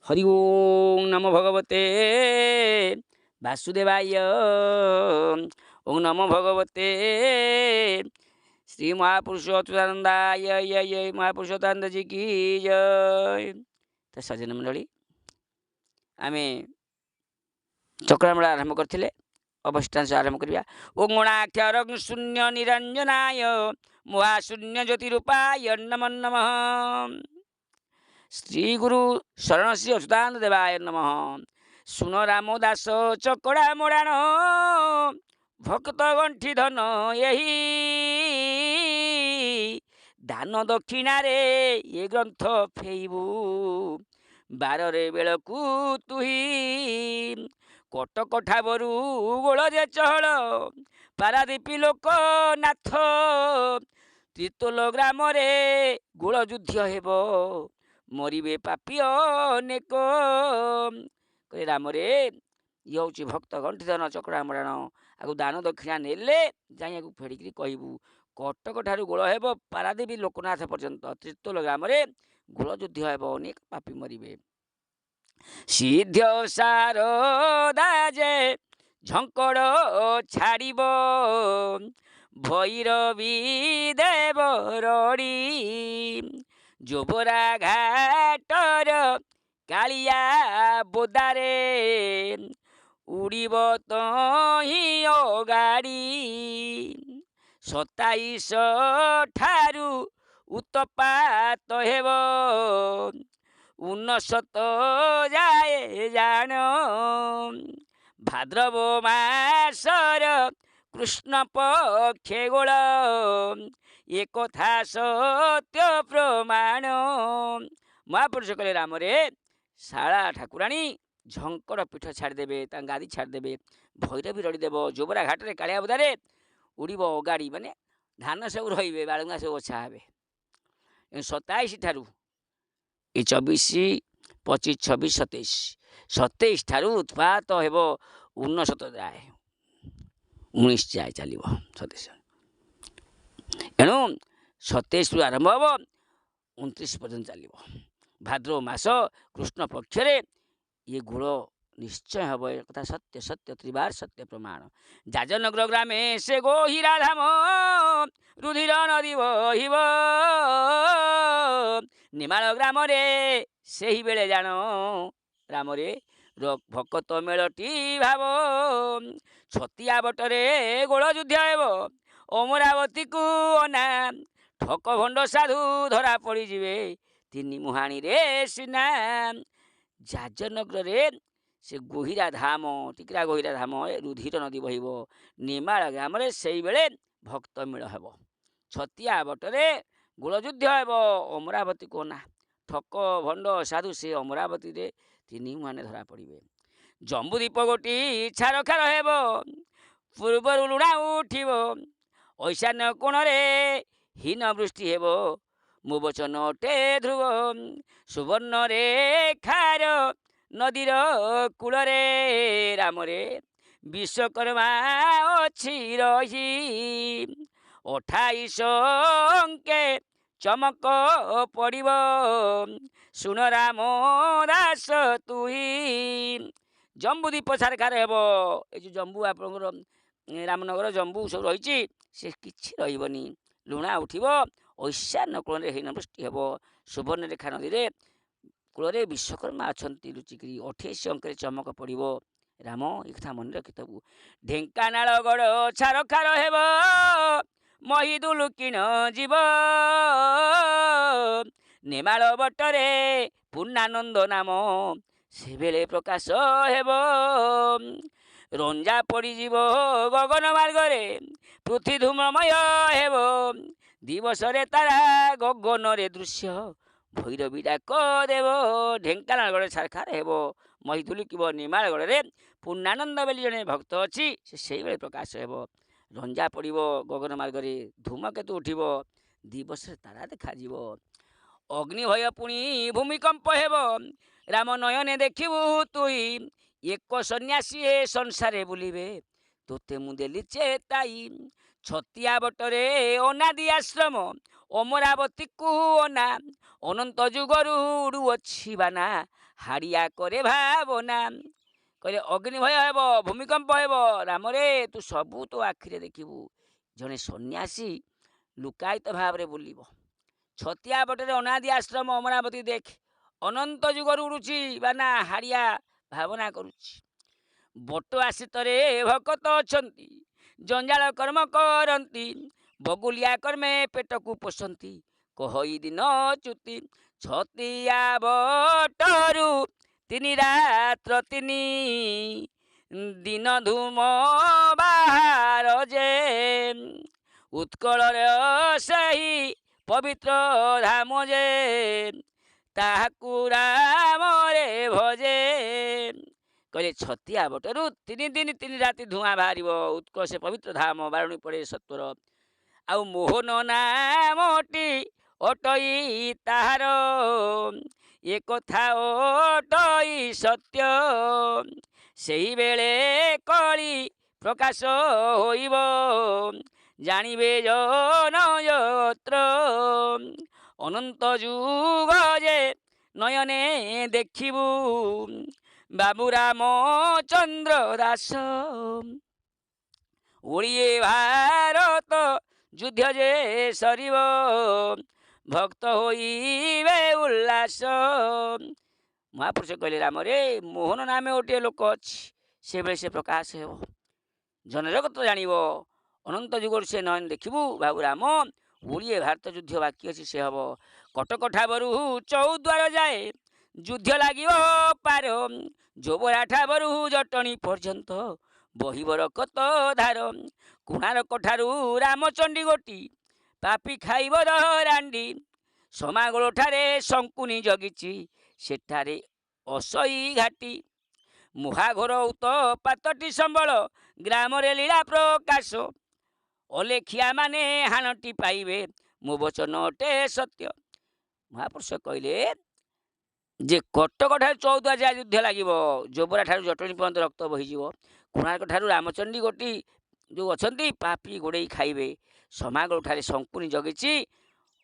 हरि ओं नमो भगवते वासुदेवाय। ओं नमो भगवते श्री महापुरुषोत्तरानंदाय। जय महापुरुषोत्तरानंद जी की जय। तो सज्जन मंडली आम चक्रामूल आरंभ करथिले अवस्थांश आरंभ करिया। ओं गणाक्षर शून्य निरंजनाय महाशून्य ज्योतिरूपाय नमो नमः। श्री गुरु शरण श्री अच्युतानंद देवाय नमः। सुन रामदास चकड़ा मोड़ाण भक्त गंठी धन यही दान दक्षिणारे ये ग्रंथ फेइबू बारे बेलकू तुही कटक ठाबरू गोल जे चहल पारादीपी लोक नाथ त्रितोल ग्राम गोल युद्ध हेब मरिबे पापी अनेक। कहे राम रे ये हूँ भक्त गंठीधन चकड़ा मराण आगु दान दक्षिणा नेले जाई फेड़िकी कहबू कटक ठारू गोल हेब पारादेवी लोकनाथ पर्यंत त्रितोल ग्राम गोल युद्ध हेब अनेक पापी मरिबे। सिद्ध शारदा जे झंकड़ छाड़ब भैरवी देव रड़ी जोबरा घाटर कालिया बोदारे उड़ब तही गाड़ी 27 ठारू उत्पात हेब 59 जाए जान भाद्रव मासर कृष्ण पक्षे गोल ये कथा सत्य प्रमाण। महापुरुष कहले राम रे शाला ठाकुराणी झंकर पीठ छाड़देवे गादी छाड़देवे भैरवी रड़ीदेव जोबरा घाट में कालिया बुदारे उड़ब अगाड़ी माने धान सब रे बालुंगा सब ओछा हे 27 ठारू ये 24 25 26 27 27 ठारू उत्पात हेब 59 जाए 19 जाए चलो 27 एणु 27 रु आरंभ हम 29 पर्यंत चलो भाद्रव मास कृष्ण पक्षरे ये गोल निश्चय हम एक कथा सत्य सत्य त्रिबार सत्य प्रमाण। जाजनगर ग्रामे से गोहिरा धाम रुधिर नदी बहिब निमाल ग्राम से ही बेले जान राम रे भकत मेलटी भाव छतिया बटरे गोल युद्ध हेब अमरावती को अना ठक भंड साधु धरा पड़ी जिवे तीन मुहाणी रे सिना। जाजनगर से गोहिरा धाम टिकरा गोहिरा धाम रुधिर नदी बहिब निमाल ग्राम से बेले भक्त मेल हेब छतिया बटरे गोल युद्ध हेब अमरावती को ना ठक भंड साधु से अमरावती रे तीन मुहाने धरा पड़े। जम्बूदीप गोटी छारखार हेब पूर्वर लुणा उठिब ऐशान्य कोण हीन वृष्टि हेब मो वचन अटे ध्रुव सुवर्ण रेखार नदीर कूल राम रे विश्वकर्मा अच्छी रही 28 अंके चमक पड़ब सुन राम दास तुही। जम्बूदीप छारखार हेब ये जम्बू आपणकर रामनगर जम्बू सब रही से किसी रही लुणा उठिब ऐशान्य कूल हीन वृष्टि हेब सुवर्ण रेखा नदी रे कूल विश्वकर्मा अच्छा लुचिकी 28 अंक चमक पड़ब राम एक कथा मन रखिथबू। ढेंकानालगढ़ छारखार हेब महिदुलु किण जीव नेमाल बटरे पूर्णानंद नाम से बेले प्रकाश हेब रंजा पड़ीज गगन मार्गरे पृथ्वी धूममय हेब दिवस तारा गगन रे दृश्य भैरवी डाक देव। ढेंकानालगढ़ छारखार हेब महिदुलु किब निमालगढ़ रे पूर्णानंद बोली जड़े भक्त अच्छी से बेले प्रकाश हेब रंजा पड़ब गगन मार्गरे धूमकेतु उठिब दिवस तारा देखाଯିब अग्नि भय पुणी भूमिकंप हेब राम नयने देखिबू तुई एक सन्यासी संसारे बुलिबे तोते मु देली चेताई छतिया बटरे अनादि आश्रम अमरावती को अना अनंत जुगरू उड़ुअछि बाना ହାଡ଼ିଆ କରେ ଭାବନା। କହିଲେ ଅଗ୍ନି ଭୟ ହେବ, ଭୂମିକମ୍ପ ହେବ, ରାମରେ ତୁ ସବୁ ତୋ ଆଖିରେ ଦେଖିବୁ। ଜଣେ ସନ୍ନ୍ୟାସୀ ଲୁକାୟିତ ଭାବରେ ବୁଲିବ। ଛତିଆ ବଟରେ ଅନାଦି ଆଶ୍ରମ ଅମରାବତୀ ଦେଖ, ଅନନ୍ତ ଯୁଗରୁ ଉଡ଼ୁଛି ବାନା ହାଡ଼ିଆ ଭାବନା କରୁଛି। ବଟ ଆଶ୍ରିତରେ ଭକତ ଅଛନ୍ତି, ଜଞ୍ଜାଳ କର୍ମ କରନ୍ତି, ବଗୁଲିଆ କର୍ମେ ପେଟକୁ ପୋଷନ୍ତି, କହଇ ଦିନ ଚ୍ୟୁତି। ଛତିଆ ବଟରୁ ତିନି ରାତ୍ର ତିନି ଦିନ ଧୂମ ବାହାର ଯେ, ଉତ୍କଳର ସେହି ପବିତ୍ର ଧାମ ଯେ, ତାହାକୁ ରାମରେ ଭଜେ। କହିଲେ ଛତିଆ ବଟରୁ ତିନି ଦିନ ତିନି ରାତି ଧୂଆଁ ବାହାରିବ, ଉତ୍କଳ ସେ ପବିତ୍ର ଧାମ ବାରୁଣୀ ପଡ଼େ ସତ୍ୱର। ଆଉ ମୋହନ ନାମଟି ଅଟଇ ତାହାର, ଏ କଥା ଅଟଇ ସତ୍ୟ। ସେହିବେଳେ କଳି ପ୍ରକାଶ ହୋଇବ, ଜାଣିବେ ଜନୟତ୍ର। ଅନନ୍ତ ଯୁଗ ଯେ ନୟନେ ଦେଖିବୁ, ବାବୁ ରାମଚନ୍ଦ୍ର ଦାସ। ଓଳିଏ ଭାରତ ଯୁଦ୍ଧ ଯେ ସରିବ, ଭକ୍ତ ହୋଇବେ ଉଲ୍ଲାସ। ମହାପୁରୁଷ କହିଲେ ରାମରେ ମୋହନ ନାମେ ଗୋଟିଏ ଲୋକ ଅଛି, ସେବେଳେ ସେ ପ୍ରକାଶ ହେବ, ଜନଜଗତ ଜାଣିବ। ଅନନ୍ତ ଯୁଗରୁ ସେ ନୟନ ଦେଖିବୁ ବାବୁ ରାମ। ଓଳିଏ ଭାରତ ଯୁଦ୍ଧ ବାକି ଅଛି, ସେ ହେବ। କଟକ ଠାବରୁ ଚୌଦ୍ୱାର ଯାଏ ଯୁଦ୍ଧ ଲାଗିବ ପାର, ଯୋବରା ଠାବରୁ ଜଟଣୀ ପର୍ଯ୍ୟନ୍ତ ବହିବର କତ ଧାର। କୋଣାର୍କ ଠାରୁ ରାମଚଣ୍ଡୀ ଗୋଟି, ପାପି ଖାଇବ ରାଣ୍ଡି, ସମାଗୋଳ ଠାରେ ଶଙ୍କୁନି ଜଗିଛି, ସେଠାରେ ଅସଇ ଘାଟି। ମୁହାଘୋର ଉତପାତଟି ସମ୍ବଳ, ଗ୍ରାମରେ ଲୀଳା ପ୍ରକାଶ, ଅଲେଖିଆ ମାନେ ହାଣଟି ପାଇବେ, ମୋ ବଚନ ଅଟେ ସତ୍ୟ। ମହାପୁରୁଷ କହିଲେ ଯେ କଟକ ଠାରୁ ଚୌଦ୍ୱାର ଯାଏ ଯୁଦ୍ଧ ଲାଗିବ, ଯୋବରା ଠାରୁ ଜଟଣୀ ପର୍ଯ୍ୟନ୍ତ ରକ୍ତ ବହିଯିବ, କୋଣାର୍କ ଠାରୁ ରାମଚଣ୍ଡୀ ଗୋଟି ଯେଉଁ ଅଛନ୍ତି ପାପି ଗୋଡ଼େଇ ଖାଇବେ, ସମାଗୋଳ ଠାରେ ଶଙ୍କୁନି ଜଗିଛି,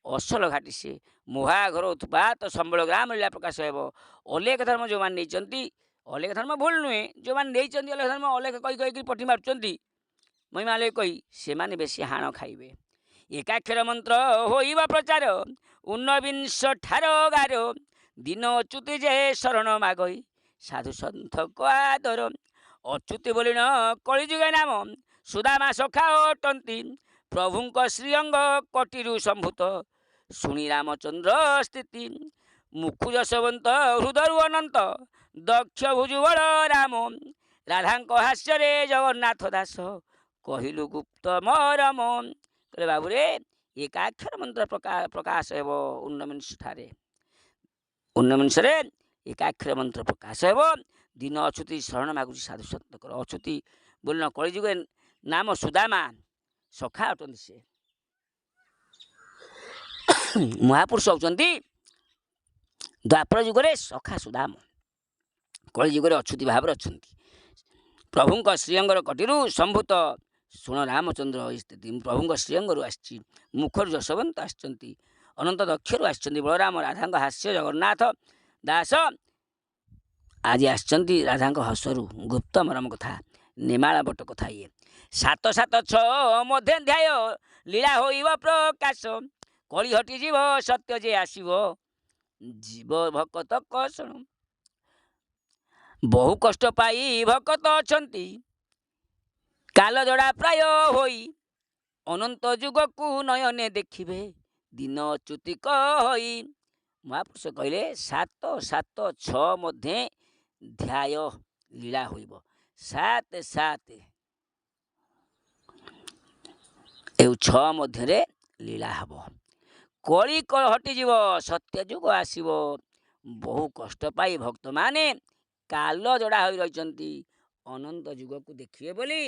ଅସଲ ଘାଟି ସେ। ମୁହାଘର ଉତ୍ପାତ ସମ୍ବଳ, ଗ୍ରାମ ଲୀଳା ପ୍ରକାଶ ହେବ। ଅଲେଖ ଧର୍ମ ଯେଉଁମାନେ ନେଇଛନ୍ତି, ଅଲେଖ ଧର୍ମ ଭୁଲ ନୁହେଁ, ଯେଉଁମାନେ ନେଇଛନ୍ତି ଅଲେଖ ଧର୍ମ, ଅଲେଖ କହି କହିକି ପଠି ମାରୁଛନ୍ତି, ମହିମାଳୟ କହି, ସେମାନେ ବେଶୀ ହାଣ ଖାଇବେ। ଏକାକ୍ଷର ମନ୍ତ୍ର ହୋଇବ ପ୍ରଚାର, ଊନବିଂଶ ଠାର ଗାର, ଦିନ ଅଚ୍ୟୁତି ଯେ ଶରଣ ମାଗଇ, ସାଧୁ ସନ୍ଥଙ୍କ ଆଦର। ଅଚ୍ୟୁତି ବୋଲିଣ କଳିଯୁଗ ନାମ, ସୁଦାମା ସଖା ଅଟନ୍ତି, ପ୍ରଭୁଙ୍କ ଶ୍ରୀଅଙ୍ଗ କଟିରୁ ସମ୍ଭୂତ, ଶୁଣି ରାମଚନ୍ଦ୍ର ସ୍ଥିତି। ମୁଖୁ ଯଶବନ୍ତ ହୃଦରୁ ଅନନ୍ତ, ଦକ୍ଷ ଭୁଜୁବଳ ରାମ, ରାଧାଙ୍କ ହାସ୍ୟରେ ଜଗନ୍ନାଥ ଦାସ, କହିଲୁ ଗୁପ୍ତ ମରମ। କହିଲେ ବାବୁରେ ଏକାକ୍ଷର ମନ୍ତ୍ର ପ୍ରକାଶ ହେବ ଊନବିଂଶ ଠାରେ, ଊନବିଂଶରେ ଏକାକ୍ଷର ମନ୍ତ୍ର ପ୍ରକାଶ ହେବ। ଦିନ ଅଚ୍ୟୁତି ଶରଣ ମାଗୁଛି ସାଧୁ ସନ୍ତଙ୍କର। ଅଚ୍ୟୁତି ବୋଲିନ କଳିଯୁଗ ନାମ ସୁଦାମା ସଖା ଅଟନ୍ତି ସେ। ମହାପୁରୁଷ ହେଉଛନ୍ତି ଦ୍ୱାପର ଯୁଗରେ ସଖା ସୁଦାମ, କଳି ଯୁଗରେ ଅଚ୍ୟୁତି ଭାବରେ ଅଛନ୍ତି। ପ୍ରଭୁଙ୍କ ଶ୍ରୀଅଙ୍ଗର କଟିରୁ ସମ୍ଭୂତ, ଶୁଣ ରାମଚନ୍ଦ୍ର ସ୍ଥିତି। ପ୍ରଭୁଙ୍କ ଶ୍ରୀଅଙ୍ଗରୁ ଆସିଛି, ମୁଖରୁ ଯଶବନ୍ତ ଆସିଛନ୍ତି, ଅନନ୍ତ ଦକ୍ଷରୁ ଆସିଛନ୍ତି ବଳରାମ, ରାଧାଙ୍କ ହାସ୍ୟ ଜଗନ୍ନାଥ ଦାସ ଆଜି ଆସିଛନ୍ତି ରାଧାଙ୍କ ହସରୁ ଗୁପ୍ତ ମରମ କଥା, ନିମାଳ ବଟ କଥା। ଇଏ 776 ମଧ୍ୟାଧ୍ୟାୟ ଲୀଳା ହୋଇବ ପ୍ରକାଶ, କଳି ହଟିଯିବ ସତ୍ୟ ଯେ ଆସିବ, ଜୀବ ଭକତ କଷଣ। ବହୁ କଷ୍ଟ ପାଇ ଭକତ ଅଛନ୍ତି, କାଲ ଜଡ଼ା ପ୍ରାୟ ହୋଇ, ଅନନ୍ତ ଯୁଗକୁ ନୟନେ ଦେଖିବେ, ଦିନ ଅଚ୍ୟୁତି କହି। ମହାପୁରୁଷ କହିଲେ 776 ମଧ୍ୟ ଧ୍ୟାୟ ଲୀଳା ହୋଇବ, 7 ଏଉ 6 ମଧ୍ୟରେ ଲୀଳା ହେବ। କଳି ହଟିଯିବ, ସତ୍ୟ ଯୁଗ ଆସିବ। ବହୁ କଷ୍ଟ ପାଇ ଭକ୍ତମାନେ କାଲ ଜଡ଼ା ହୋଇ ରହିଛନ୍ତି, ଅନନ୍ତ ଯୁଗକୁ ଦେଖିବେ ବୋଲି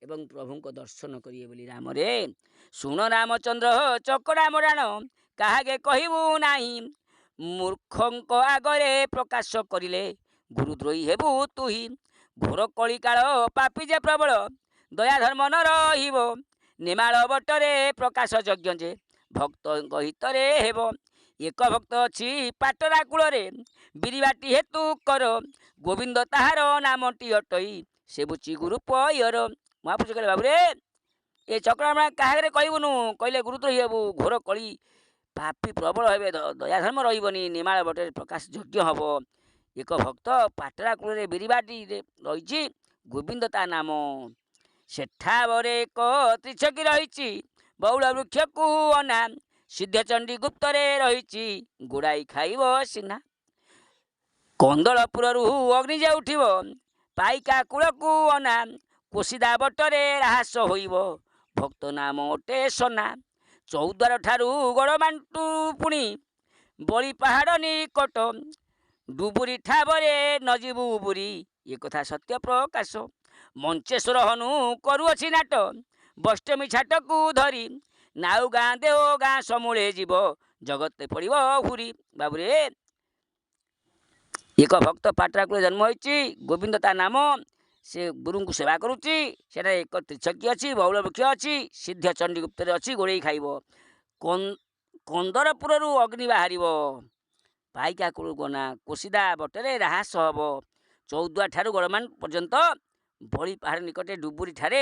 ଏବଂ ପ୍ରଭୁଙ୍କ ଦର୍ଶନ କରିବେ ବୋଲି। ରାମରେ ଶୁଣ ରାମଚନ୍ଦ୍ର ଚକଡ଼ା ମରାଣ, କାହାକେ କହିବୁ ନାହିଁ, ମୂର୍ଖଙ୍କ ଆଗରେ ପ୍ରକାଶ କରିଲେ, ଗୁରୁଦ୍ରୋହୀ ହେବୁ ତୁହି। ଘୋର କଳିକାଳ ପାପି ଯେ ପ୍ରବଳ, ଦୟା ଧର୍ମ ନ ରହିବ, ନିମାଳ ବଟରେ ପ୍ରକାଶ ଯଜ୍ଞ ଯେ ଭକ୍ତଙ୍କ ହିତରେ ହେବ। ଏକ ଭକ୍ତ ଅଛି ପାଟରା କୂଳରେ ବିରିବାଟି ହେତୁ କର ଗୋବିନ୍ଦ ତାହାର ନାମଟି ଅଟଇ ସେ ବୁଚି ଗୁରୁ ପୟର। ମହାପୁରୁଷ କହିଲେ ବାବୁରେ ଏ ଚକ୍ରମା କାହାରେ କହିବୁନୁ, କହିଲେ ଗୁରୁତ୍ୱ ହେବୁ ଘୋର କଳି ପାପୀ ପ୍ରବଳ ହେବେ, ଦୟାଧର୍ମ ରହିବନି, ନିମାଳ ବଟରେ ପ୍ରକାଶ ଯୋଗ୍ୟ ହେବ। ଏକ ଭକ୍ତ ପାଟରା କୂଳରେ ବିରିବାଟିରେ ରହିଛି, ଗୋବିନ୍ଦ ତା ନାମ। ସେଠାବରେ ଏକ ତ୍ରିଛକି ରହିଛି, ବଉଳ ବୃକ୍ଷକୁ ଅନା, ସିଦ୍ଧଚଣ୍ଡୀ ଗୁପ୍ତରେ ରହିଛି, ଗୋଡ଼ାଇ ଖାଇବ ସିନା। କନ୍ଦଳପୁରରୁ ଅଗ୍ନି ଯେ ଉଠିବ, ପାଇକା କୂଳକୁ ଅନା, କୋସିଦା ବଟରେ ରାହାସ ହୋଇବ, ଭକ୍ତ ନାମ ଅଟେ ସନା। ଚୌଦ୍ୱାର ଠାରୁ ଗଡ଼ମାଣ୍ଟୁ ପୁଣି ବଳି ପାହାଡ଼ ନିକଟ, ଡୁବୁରି ଠାବରେ ନଯିବୁ ବୁରି, ଏ କଥା ସତ୍ୟ ପ୍ରକାଶ। ମଞ୍ଚେଶ୍ୱର ହନୁ କରୁଅଛି ନାଟ, ବୈଷ୍ଣମୀ ଛାଟକୁ ଧରି, ନାଉ ଗାଁ ଦେହ ଗାଁ ସମୂଳେ ଯିବ, ଜଗତେ ପଡ଼ିବ ହୁରି। ବାବୁରେ ଏକ ଭକ୍ତ ପାଟରା କୂଳରେ ଜନ୍ମ ହୋଇଛି, ଗୋବିନ୍ଦ ତା ନାମ, ସେ ଗୁରୁଙ୍କୁ ସେବା କରୁଛି। ସେଠାରେ ଏକ ତ୍ରିଛକି ଅଛି, ବଉଳ ବୃକ୍ଷ ଅଛି, ସିଦ୍ଧ ଚଣ୍ଡୀ ଗୁପ୍ତରେ ଅଛି, ଗୋଡ଼େଇ ଖାଇବ। କନ୍ଦରପୁରରୁ ଅଗ୍ନି ବାହାରିବ, ପାଇକା କୂଳକୁ ଗନା, କୋସିଦା ବଟରେ ରାହାସ ହେବ, ଚୌଦ୍ୱାର ଠାରୁ ଗଡ଼ମାନ ପର୍ଯ୍ୟନ୍ତ ବଳି ପାହାଡ଼ ନିକଟରେ ଡୁବୁରି ଠାରେ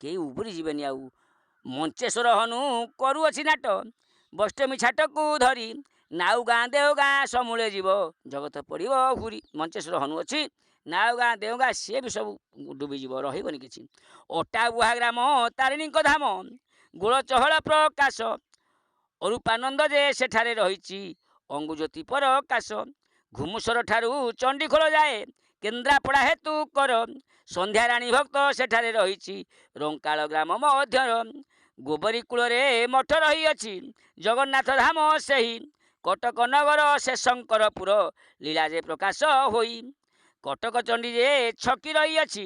କେହି ଉବୁରି ଯିବେନି ଆଉ। ମଞ୍ଚେଶ୍ୱର ହନୁ କରୁଅଛି ନାଟ, ବୈଷ୍ଣମୀ ଛାଟକୁ ଧରି, ନାଉ ଗାଁ ଦେହ ଗାଁ ସମୂଳେ ଯିବ, ଜଗତ ପଡ଼ିବ ହୁରି। ମଞ୍ଚେଶ୍ୱର ହନୁ ଅଛି, ନାଉ ଗାଁ ଦେହ ଗାଁ ସିଏ ବି ସବୁ ଡୁବିଯିବ, ରହିବନି କିଛି। ଅଟା ବୁହା ଗ୍ରାମ ତାରିଣୀଙ୍କ ଧାମ, ଗୋଳ ଚହଳ ପ୍ରକାଶ, ଅରୂପାନନ୍ଦ ଯେ ସେଠାରେ ରହିଛି, ଅଙ୍ଗୁଜ୍ୟୋତି ପରକାଶ। ଘୁମୁସର ଠାରୁ ଚଣ୍ଡିଖୋଲ ଯାଏ, କେନ୍ଦ୍ରାପଡ଼ା ହେତୁ କର, ସନ୍ଧ୍ୟାରାଣୀ ଭକ୍ତ ସେଠାରେ ରହିଛି, ରଙ୍କାଳ ଗ୍ରାମ ମଧ୍ୟର। ଗୋବରୀ କୂଳରେ ମଠ ରହିଅଛି, ଜଗନ୍ନାଥ ଧାମ ସେହି, କଟକ ନଗର ସେ ଶଙ୍କରପୁର, ଲୀଳା ଯେ ପ୍ରକାଶ ହୋଇ। କଟକ ଚଣ୍ଡୀ ଯେ ଛକି ରହିଅଛି,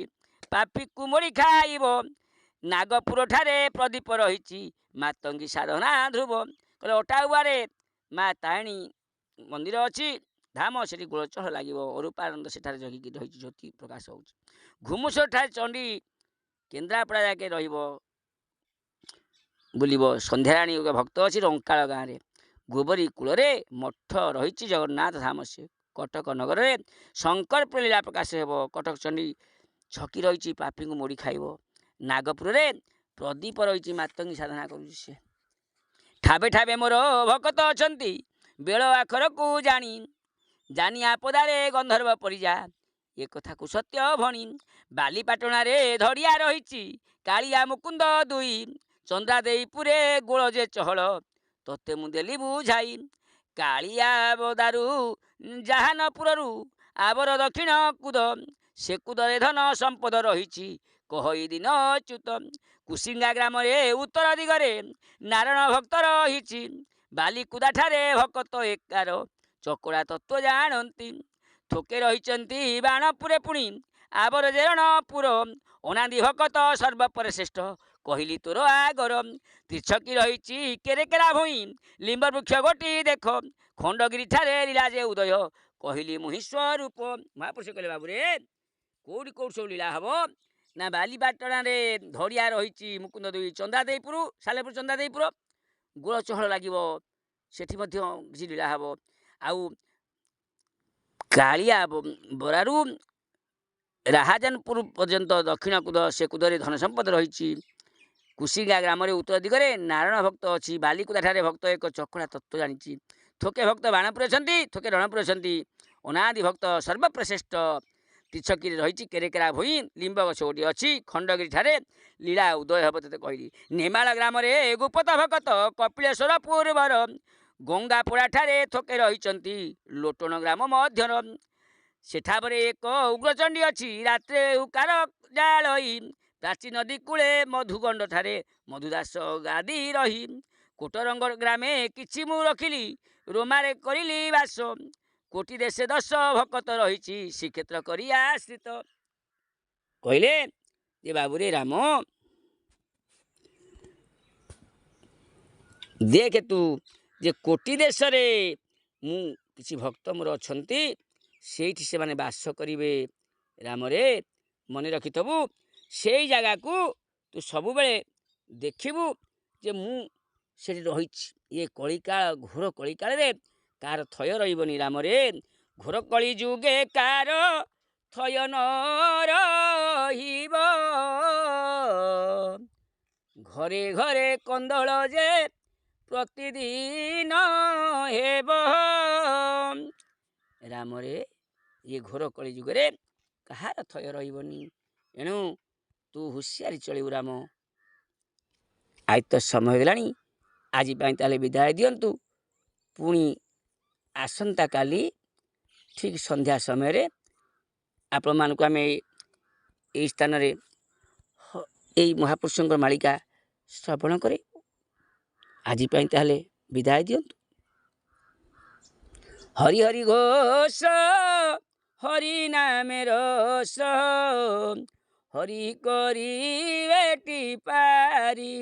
ପାପୀକୁ ମୋଡ଼ି ଖାଇବ, ନାଗପୁର ଠାରେ ପ୍ରଦୀପ ରହିଛି, ମାତଙ୍ଗୀ ସାଧନା ଧ୍ରୁବ। କହିଲେ ଅଟାଉଆରେ ମା ତାରିଣୀ ମନ୍ଦିର ଅଛି, ଧାମ, ସେଠି ଗୋଳଚହଳ ଲାଗିବ, ଅରୂପାନନ୍ଦ ସେଠାରେ ଜଗିକି ରହିଛି, ଜ୍ୟୋତି ପ୍ରକାଶ ହେଉଛି। ଘୁମୁସର ଠାରେ ଚଣ୍ଡୀ କେନ୍ଦ୍ରାପଡ଼ା ଯାକେ ରହିବ, ବୁଲିବ। ସନ୍ଧ୍ୟାରାଣୀ ଭକ୍ତ ଅଛି ରଙ୍କାଳ ଗାଁରେ। ଗୋବରୀ କୂଳରେ ମଠ ରହିଛି, ଜଗନ୍ନାଥ ଧାମ ସେ, କଟକ ନଗରରେ ଶଙ୍କରପୁର ଲୀଳା ପ୍ରକାଶ ହେବ। କଟକ ଚଣ୍ଡୀ ଛକି ରହିଛି, ପାପୀଙ୍କୁ ମୋଡ଼ି ଖାଇବ। ନାଗପୁରରେ ପ୍ରଦୀପ ରହିଛି, ମାତଙ୍ଗୀ ସାଧନା କରୁଛି ସେ। ଠାବେ ଠାବେ ମୋର ଭକତ ଅଛନ୍ତି, ବେଳ ଆଖରକୁ ଜାଣି, ଜାନିଆ ପଦାରେ ଗନ୍ଧର୍ବ ପରିଜା, ଏ କଥାକୁ ସତ୍ୟ ଭଣି। ବାଲିପାଟଣାରେ ଧଡ଼ିଆ ରହିଛି, କାଳିଆ ମୁକୁନ୍ଦ ଦୁଇ, ଚନ୍ଦ୍ରା ଦେଇପୁରେ ଗୋଳ ଯେ ଚହଳ, ତତେ ମୁଁ ଦେଲି ବୁଝାଇ। କାଳିଆ ବଦାରୁ ଜାହାନପୁରରୁ ଆବର ଦକ୍ଷିଣ କୁଦ, ସେ କୁଦରେ ଧନ ସମ୍ପଦ ରହିଛି, କହଇ ଦିନ ଚ୍ୟୁତ। କୁସିଙ୍ଗା ଗ୍ରାମରେ ଉତ୍ତର ଦିଗରେ ନାରାୟଣ ଭକ୍ତ ରହିଛି, ବାଲିକୁଦା ଠାରେ ଭକତ ଏକାର, ଚକଡ଼ା ତତ୍ତ୍ୱ ଜାଣନ୍ତି। ଥୋକେ ରହିଛନ୍ତି ବାଣପୁରେ ପୁଣି ଆବର ଜେରଣପୁର, ଅନାଦି ଭକତ ସର୍ବପରେ ଶ୍ରେଷ୍ଠ, କହିଲି ତୋର ଆଗର। ତ୍ରିଛକି ରହିଛି କେରେକେରା ଭୂଇଁ, ଲିମ୍ବ ବୃକ୍ଷ ଗୋଟି ଦେଖ, ଖଣ୍ଡଗିରି ଠାରେ ଲୀଳା ଯେ ଉଦୟ, କହିଲି ମୁହିଁ ସ୍ୱରୂପ। ମହାପୁରୁଷ କହିଲେ ବାବୁରେ କୋଉଠି କୋଉଠି ସବୁ ଲୀଳା ହବ ନା, ବାଲିପାଟଣାରେ ଧଡ଼ିଆ ରହିଛି ମୁକୁନ୍ଦ ଦୁଇ, ଚନ୍ଦା ଦେଇପୁର, ସାଲେପୁର ଚନ୍ଦା ଦେଇପୁର, ଗୋଳ ଚହଳ ଲାଗିବ, ସେଠି ମଧ୍ୟ କିଛି ଲୀଳା ହବ। ଆଉ କାଳିଆ ବରାରୁ ରାହାଜାନପୁର ପର୍ଯ୍ୟନ୍ତ ଦକ୍ଷିଣ କୁଦ, ସେ କୁଦରେ ଧନ ସମ୍ପଦ ରହିଛି। କୁସିଙ୍ଗା ଗ୍ରାମରେ ଉତ୍ତର ଦିଗରେ ନାରାୟଣ ଭକ୍ତ ଅଛି, ବାଲିକୁଦା ଠାରେ ଭକ୍ତ ଏକ ଚକଡ଼ା ତତ୍ତ୍ୱ ଜାଣିଛି। ଥୋକେ ଭକ୍ତ ବାଣପୁର ଅଛନ୍ତି, ଥୋକେ ରଣପୁର ଅଛନ୍ତି, ଅନାଦି ଭକ୍ତ ସର୍ବପ୍ରଶ୍ରେଷ୍ଠ। ତ୍ରିଛକିରେ ରହିଛି କେରେକେରା ଭୂଇଁ, ଲିମ୍ବ ଗଛ ଗୋଟିଏ ଅଛି, ଖଣ୍ଡଗିରି ଠାରେ ଲୀଳା ଉଦୟ ହେବ ତତେ କହିଲି। ନେମାଳ ଗ୍ରାମରେ ଗୁପତ ଭକତ, କପିଳେଶ୍ୱର ପୂର୍ବର, ଗଙ୍ଗାପୋଡ଼ା ଠାରେ ଥୋକେ ରହିଛନ୍ତି, ଲୋଟଣ ଗ୍ରାମ ମଧ୍ୟର। ସେଠାପରେ ଏକ ଉଗ୍ରଚଣ୍ଡୀ ଅଛି, ରାତ୍ରେ ଉକାର ଜାଳଇ, ପ୍ରାଚୀ ନଦୀ କୂଳେ ମଧୁଗଣ୍ଡ ଠାରେ ମଧୁଦାସ ଗାଦି ରହି। କୋଟରଙ୍ଗ ଗ୍ରାମେ କିଛି ମୁଁ ରଖିଲି, ରୋମାରେ କରିଲି ବାସ, କୋଟି ଦେଶେ 10 ଭକତ ରହିଛି, ଶ୍ରୀକ୍ଷେତ୍ର କରି ଆଶ୍ରିତ। କହିଲେ ଯେ ବାବୁରେ ରାମ ଦେଖେ ତୁ ଯେ କୋଟି ଦେଶରେ ମୁଁ କିଛି ଭକ୍ତ ମୋର ଅଛନ୍ତି, ସେଇଠି ସେମାନେ ବାସ କରିବେ। ରାମରେ ମନେ ରଖିଥବୁ, ସେଇ ଜାଗାକୁ ତୁ ସବୁବେଳେ ଦେଖିବୁ ଯେ ମୁଁ ସେଠି ରହିଛି। ये କଳିକାଳ ଘୋର କଳିକାଳରେ କାହାର ଥୟ ରହିବନି ରାମରେ। ଘୋର କଳି ଯୁଗେ କାହାର ଥୟ ନ ରହିବ। ଘରେ ଘରେ କନ୍ଦଳ ଯେ ପ୍ରତିଦିନ ହେବ। ରାମରେ ଇଏ ଘୋର କଳି ଯୁଗରେ କାହାର ଥୟ ରହିବନି। ଏଣୁ ତୁ ହୁସିଆରି ଚଳିବୁ ରାମ। ଆଜି ତ ସମୟ ହେଇଗଲାଣି, ଆଜି ପାଇଁ ତାହେଲେ ବିଦାୟ ଦିଅନ୍ତୁ। ପୁଣି ଆସନ୍ତାକାଲି ଠିକ୍ ସନ୍ଧ୍ୟା ସମୟରେ ଆପଣମାନଙ୍କୁ ଆମେ ଏଇ ସ୍ଥାନରେ ଏଇ ମହାପୁରୁଷଙ୍କ ମାଳିକା ଶ୍ରବଣ କରି ଆଜି ପାଇଁ ତାହେଲେ ବିଦାୟ ଦିଅନ୍ତୁ। ହରି ହରି ଘୋଷ ହରି ନାମେ ରସ, ହରି କରିବେଟି ପାରି।